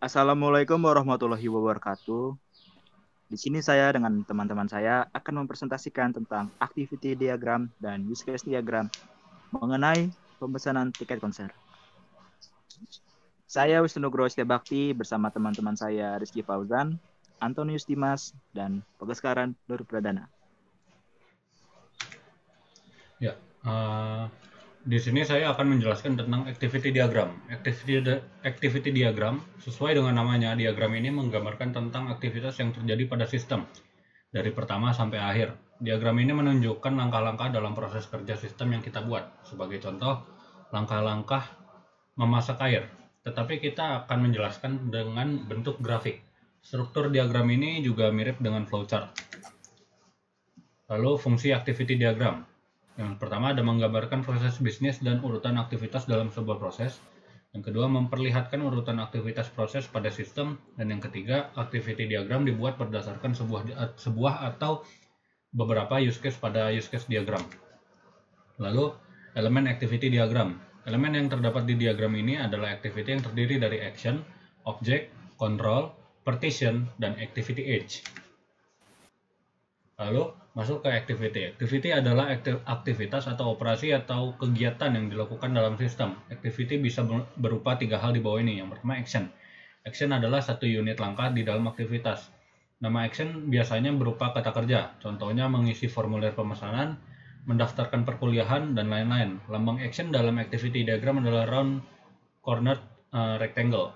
Assalamualaikum warahmatullahi wabarakatuh. Di sini saya dengan teman-teman saya akan mempresentasikan tentang activity diagram dan use case diagram mengenai pemesanan tiket konser. Saya Wisnu Nugroho Bakti bersama teman-teman saya Rizky Fauzan, Antonius Dimas, dan Pegaskaran Nur Pradana. Ya, di sini saya akan menjelaskan tentang activity diagram. Activity diagram, sesuai dengan namanya, diagram ini menggambarkan tentang aktivitas yang terjadi pada sistem, dari pertama sampai akhir. Diagram ini menunjukkan langkah-langkah dalam proses kerja sistem yang kita buat. Sebagai contoh, langkah-langkah memasak air. Tetapi kita akan menjelaskan dengan bentuk grafik. Struktur diagram ini juga mirip dengan flowchart. Lalu fungsi activity diagram. Yang pertama ada menggambarkan proses bisnis dan urutan aktivitas dalam sebuah proses. Yang kedua memperlihatkan urutan aktivitas proses pada sistem. Dan yang ketiga, activity diagram dibuat berdasarkan sebuah atau beberapa use case pada use case diagram. Lalu elemen activity diagram. Elemen yang terdapat di diagram ini adalah activity yang terdiri dari action, object, control, partition, dan activity edge. Lalu masuk ke activity. Activity adalah aktivitas atau operasi atau kegiatan yang dilakukan dalam sistem. Activity bisa berupa tiga hal di bawah ini. Yang pertama action. Action adalah satu unit langkah di dalam aktivitas. Nama action biasanya berupa kata kerja. Contohnya mengisi formulir pemesanan, mendaftarkan perkuliahan, dan lain-lain. Lambang action dalam activity diagram adalah round cornered rectangle.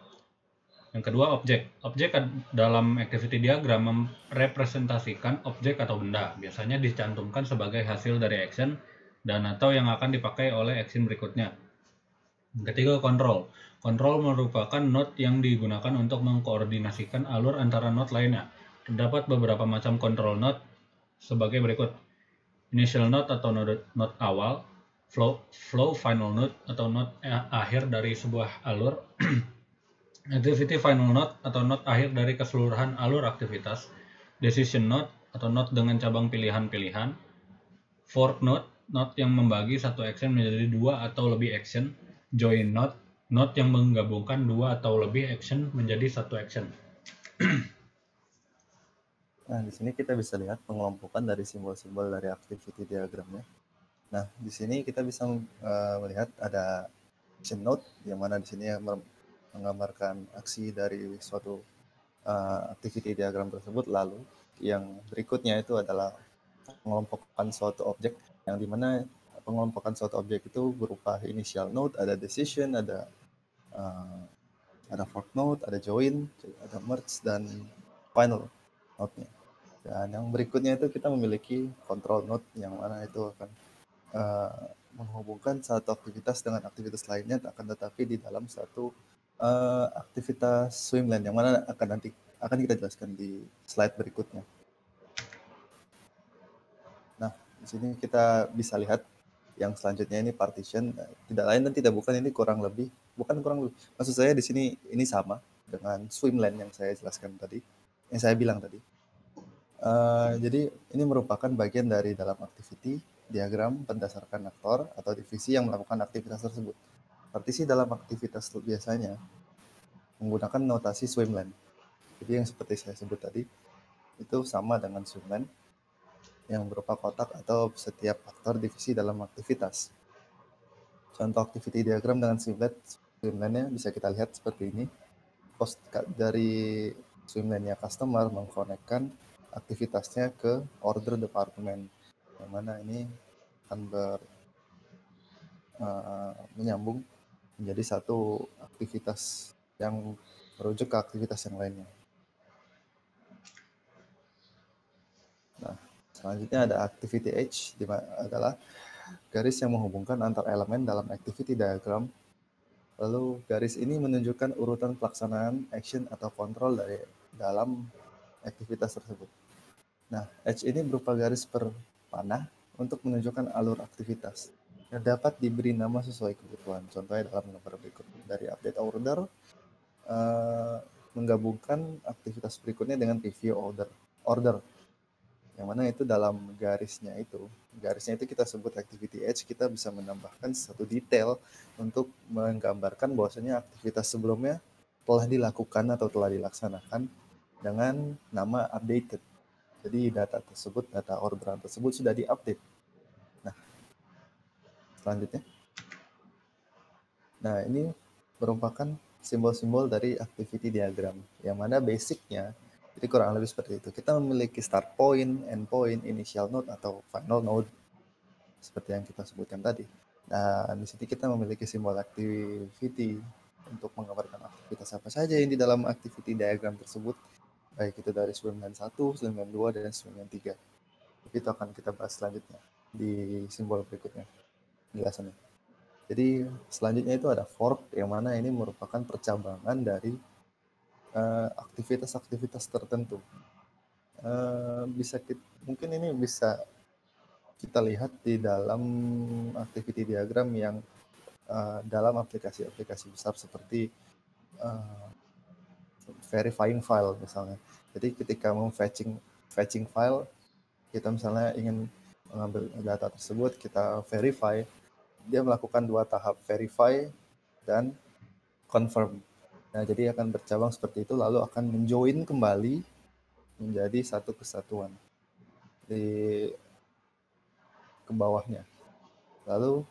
Yang kedua, objek. Objek dalam activity diagram merepresentasikan objek atau benda. Biasanya dicantumkan sebagai hasil dari action dan atau yang akan dipakai oleh action berikutnya. Yang ketiga, control. Control merupakan node yang digunakan untuk mengkoordinasikan alur antara node lainnya. Terdapat beberapa macam control node sebagai berikut. Initial node atau node awal, flow final node atau node akhir dari sebuah alur, activity final node atau node akhir dari keseluruhan alur aktivitas, decision node atau node dengan cabang pilihan-pilihan, fork node, node yang membagi satu action menjadi dua atau lebih action, join node, node yang menggabungkan dua atau lebih action menjadi satu action. Nah, di sini kita bisa lihat pengelompokan dari simbol-simbol dari activity diagramnya. Nah, di sini kita bisa melihat ada action node, yang mana di sini menggambarkan aksi dari suatu activity diagram tersebut. Lalu yang berikutnya itu adalah pengelompokan suatu objek, yang dimana pengelompokan suatu objek itu berupa initial node, ada decision, ada fork node, ada join, ada merge, dan final node-nya. Dan yang berikutnya itu kita memiliki control node, yang mana itu akan menghubungkan satu aktivitas dengan aktivitas lainnya, akan tetapi di dalam satu aktivitas swimlane, yang mana akan kita jelaskan di slide berikutnya. Nah, di sini kita bisa lihat yang selanjutnya ini partition, tidak lain dan tidak bukan, ini bukan kurang lebih, maksud saya di sini ini sama dengan swimlane yang saya jelaskan tadi, yang saya bilang tadi. Jadi ini merupakan bagian dari dalam activity diagram berdasarkan aktor atau divisi yang melakukan aktivitas tersebut. Partisi dalam aktivitas biasanya menggunakan notasi swimlane. Jadi yang seperti saya sebut tadi, itu sama dengan swimlane yang berupa kotak atau setiap aktor divisi dalam aktivitas. Contoh activity diagram dengan swimlane-nya bisa kita lihat seperti ini. Dari swimlane-nya customer mengkonekkan aktivitasnya ke order department, yang mana ini akan menyambung menjadi satu aktivitas yang merujuk ke aktivitas yang lainnya. Nah, selanjutnya ada activity edge, adalah garis yang menghubungkan antar elemen dalam activity diagram. Lalu garis ini menunjukkan urutan pelaksanaan action atau kontrol dari dalam aktivitas tersebut. Nah, edge ini berupa garis berpanah untuk menunjukkan alur aktivitas yang dapat diberi nama sesuai kebutuhan. Contohnya dalam gambar berikut. Dari update order, menggabungkan aktivitas berikutnya dengan review order. Yang mana itu dalam garisnya itu kita sebut activity edge, kita bisa menambahkan satu detail untuk menggambarkan bahwasanya aktivitas sebelumnya telah dilakukan atau telah dilaksanakan dengan nama updated. Jadi data tersebut, data orderan tersebut sudah diupdate. Nah, selanjutnya. Nah, ini merupakan simbol-simbol dari activity diagram, yang mana basicnya, jadi kurang lebih seperti itu. Kita memiliki start point, end point, initial node, atau final node, seperti yang kita sebutkan tadi. Nah, di sini kita memiliki simbol activity untuk menggambarkan aktivitas apa saja yang di dalam activity diagram tersebut, baik itu dari swimlane 1, swimlane 2, dan swimlane 3. Itu akan kita bahas selanjutnya di simbol berikutnya, penjelasannya. Jadi selanjutnya itu ada fork, yang mana ini merupakan percabangan dari aktivitas-aktivitas tertentu. Mungkin ini bisa kita lihat di dalam activity diagram yang dalam aplikasi-aplikasi besar seperti verifying file misalnya. Jadi ketika fetching file, kita misalnya ingin mengambil data tersebut, kita verify, dia melakukan 2 tahap, verify dan confirm. Nah, jadi akan bercabang seperti itu, lalu akan menjoin kembali menjadi satu kesatuan ke bawahnya. Lalu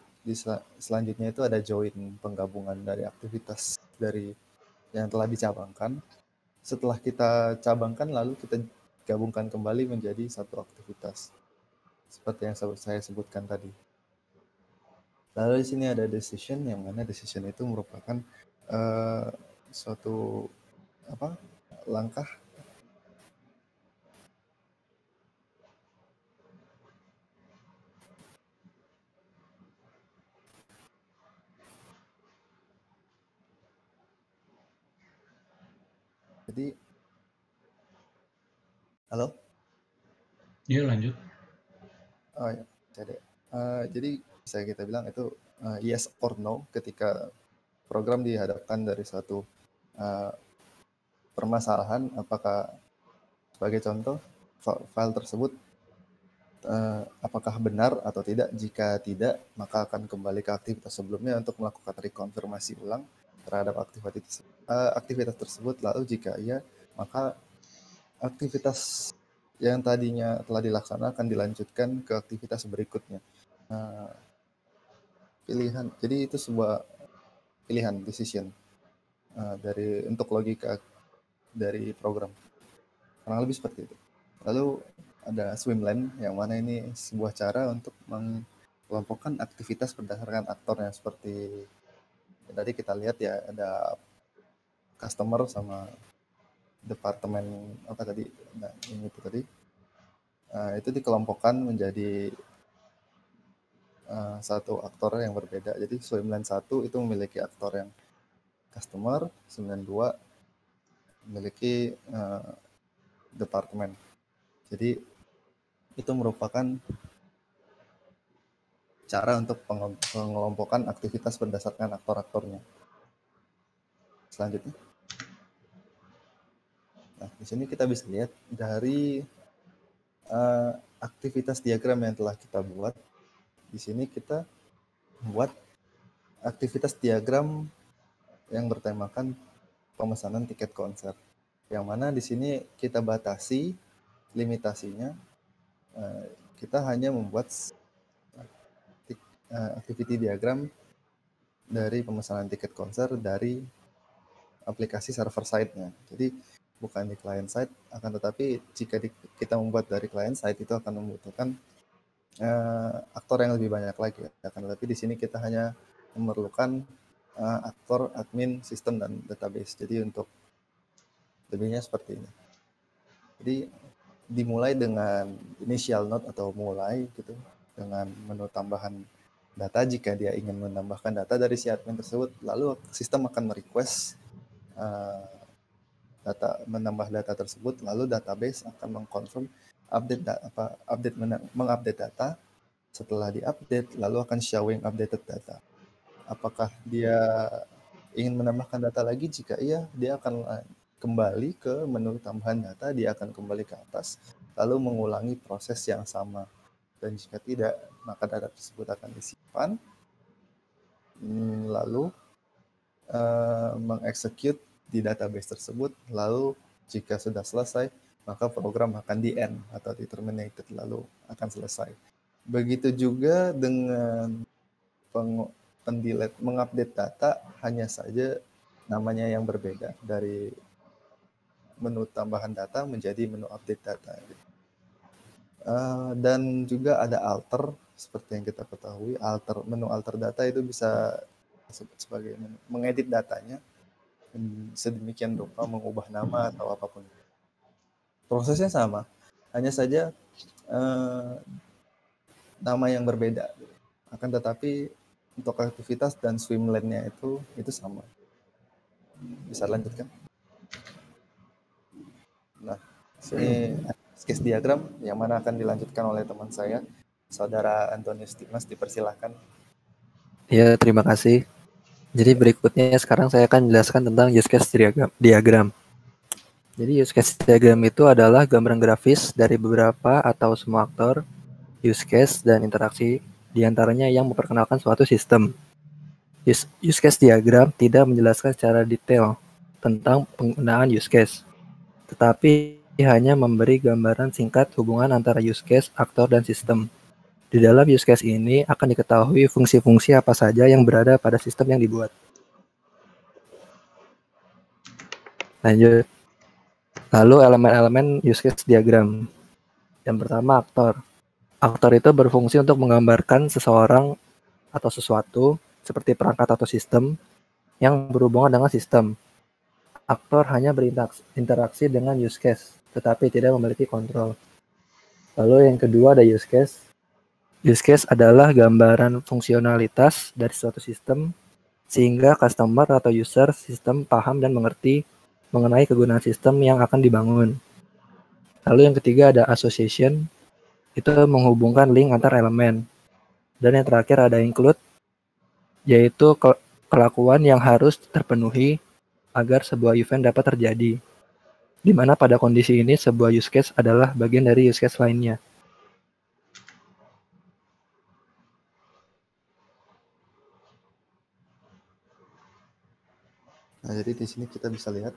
selanjutnya itu ada join, penggabungan dari aktivitas dari yang telah dicabangkan. Setelah kita cabangkan, lalu kita gabungkan kembali menjadi satu aktivitas, seperti yang saya sebutkan tadi. Lalu di sini ada decision, yang mana decision itu merupakan suatu langkah jadi halo? Iya, lanjut. Oh ya, jadi bisa kita bilang itu yes or no ketika program dihadapkan dari suatu permasalahan, apakah sebagai contoh file tersebut apakah benar atau tidak. Jika tidak, maka akan kembali ke aktivitas sebelumnya untuk melakukan rekonfirmasi ulang terhadap aktivitas tersebut. Lalu jika iya, maka aktivitas yang tadinya telah dilaksanakan dilanjutkan ke aktivitas berikutnya. Pilihan, jadi itu sebuah pilihan, decision untuk logika dari program, kurang lebih seperti itu. Lalu ada swimlane, yang mana ini sebuah cara untuk mengelompokkan aktivitas berdasarkan aktornya, seperti tadi kita lihat ya, ada customer sama departemen itu tadi. Itu dikelompokkan menjadi satu aktor yang berbeda. Jadi swimlane 1 itu memiliki aktor yang customer, swimlane 2 memiliki departemen. Jadi itu merupakan cara untuk pengelompokan aktivitas berdasarkan aktor-aktornya. Selanjutnya. Nah, di sini kita bisa lihat dari aktivitas diagram yang telah kita buat. Di sini kita membuat aktivitas diagram yang bertemakan pemesanan tiket konser. Yang mana di sini kita batasi limitasinya. Kita hanya membuat activity diagram dari pemesanan tiket konser dari aplikasi server side-nya. Jadi bukan di client side, akan tetapi jika kita membuat dari client side itu akan membutuhkan aktor yang lebih banyak lagi. Akan tetapi di sini kita hanya memerlukan aktor, admin, sistem, dan database. Jadi untuk lebihnya seperti ini. Jadi dimulai dengan initial node atau mulai gitu, dengan menu tambahan data jika dia ingin menambahkan data dari si admin tersebut, lalu sistem akan merequest menambah data tersebut, lalu database akan mengkonfirm mengupdate data. Setelah diupdate, lalu akan showing updated data. Apakah dia ingin menambahkan data lagi? Jika iya, dia akan kembali ke menu tambahan data, dia akan kembali ke atas, lalu mengulangi proses yang sama. Dan jika tidak, maka data tersebut akan disimpan, lalu mengexecute di database tersebut, lalu jika sudah selesai, maka program akan di-end atau di-terminated, lalu akan selesai. Begitu juga dengan mengupdate data, hanya saja namanya yang berbeda, dari menu tambahan data menjadi menu update data. Dan juga ada alter, seperti yang kita ketahui, menu alter data itu bisa disebut sebagai mengedit datanya sedemikian rupa, mengubah nama atau apapun. Prosesnya sama, hanya saja nama yang berbeda. Akan tetapi untuk aktivitas dan swimlane-nya itu sama. Bisa lanjutkan. Nah, ini sketch diagram yang mana akan dilanjutkan oleh teman saya, Saudara Antonius Dimas, dipersilahkan. Ya, terima kasih. Jadi berikutnya sekarang saya akan menjelaskan tentang use case diagram. Jadi use case diagram itu adalah gambaran grafis dari beberapa atau semua aktor, use case, dan interaksi diantaranya yang memperkenalkan suatu sistem. Use case diagram tidak menjelaskan secara detail tentang penggunaan use case, tetapi hanya memberi gambaran singkat hubungan antara use case, aktor, dan sistem. Di dalam use case ini akan diketahui fungsi-fungsi apa saja yang berada pada sistem yang dibuat. Lanjut. Lalu elemen-elemen use case diagram. Yang pertama, aktor. Aktor itu berfungsi untuk menggambarkan seseorang atau sesuatu seperti perangkat atau sistem yang berhubungan dengan sistem. Aktor hanya berinteraksi dengan use case, tetapi tidak memiliki kontrol. Lalu yang kedua ada use case. Use case adalah gambaran fungsionalitas dari suatu sistem sehingga customer atau user sistem paham dan mengerti mengenai kegunaan sistem yang akan dibangun. Lalu yang ketiga ada association, itu menghubungkan link antar elemen. Dan yang terakhir ada include, yaitu kelakuan yang harus terpenuhi agar sebuah event dapat terjadi. Di mana pada kondisi ini sebuah use case adalah bagian dari use case lainnya. Nah, jadi di sini kita bisa lihat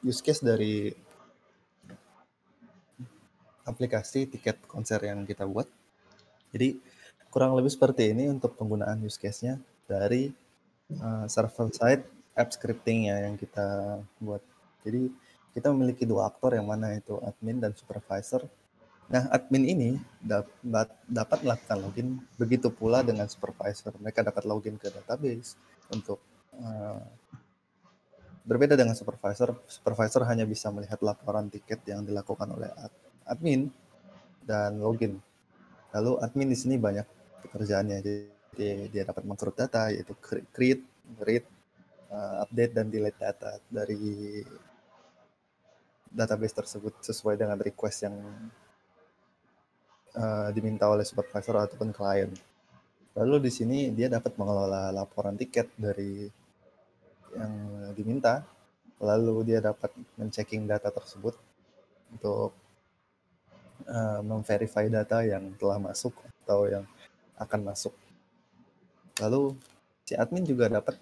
use case dari aplikasi tiket konser yang kita buat. Jadi kurang lebih seperti ini untuk penggunaan use case-nya dari server side app scripting-nya yang kita buat. Jadi kita memiliki dua aktor yang mana itu admin dan supervisor. Nah, admin ini dapat melakukan login, begitu pula dengan supervisor. Mereka dapat login ke database untuk berbeda dengan supervisor hanya bisa melihat laporan tiket yang dilakukan oleh admin dan login. Lalu admin di sini banyak pekerjaannya, jadi dia dapat mengkerut data, yaitu create, read, update, dan delete data dari database tersebut sesuai dengan request yang diminta oleh supervisor ataupun klien. Lalu di sini dia dapat mengelola laporan tiket dari yang diminta, lalu dia dapat men-checking data tersebut untuk memverify data yang telah masuk atau yang akan masuk. Lalu si admin juga dapat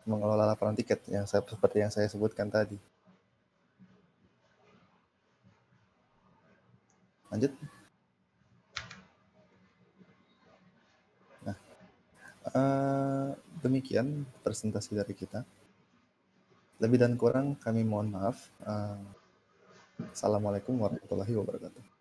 mengelola laporan tiket yang seperti yang saya sebutkan tadi. Lanjut. Nah, demikian presentasi dari kita. Lebih dan kurang kami mohon maaf. Assalamualaikum warahmatullahi wabarakatuh.